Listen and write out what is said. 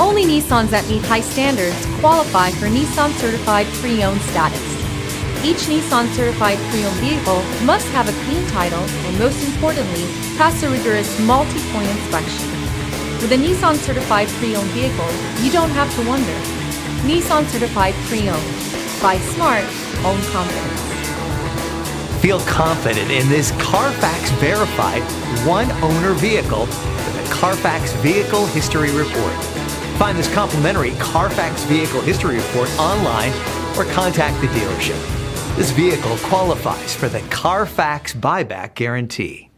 Only Nissans that meet high standards qualify for Nissan Certified Pre-Owned status. Each Nissan Certified Pre-Owned vehicle must have a clean title and, most importantly, pass a rigorous multi-point inspection. With a Nissan Certified Pre-Owned vehicle, you don't have to wonder. Nissan Certified Pre-Owned. Buy smart, own confidence. Feel confident in this Carfax verified one-owner vehicle with a Carfax Vehicle History Report. Find this complimentary Carfax Vehicle History Report online or contact the dealership. This vehicle qualifies for the Carfax Buyback Guarantee.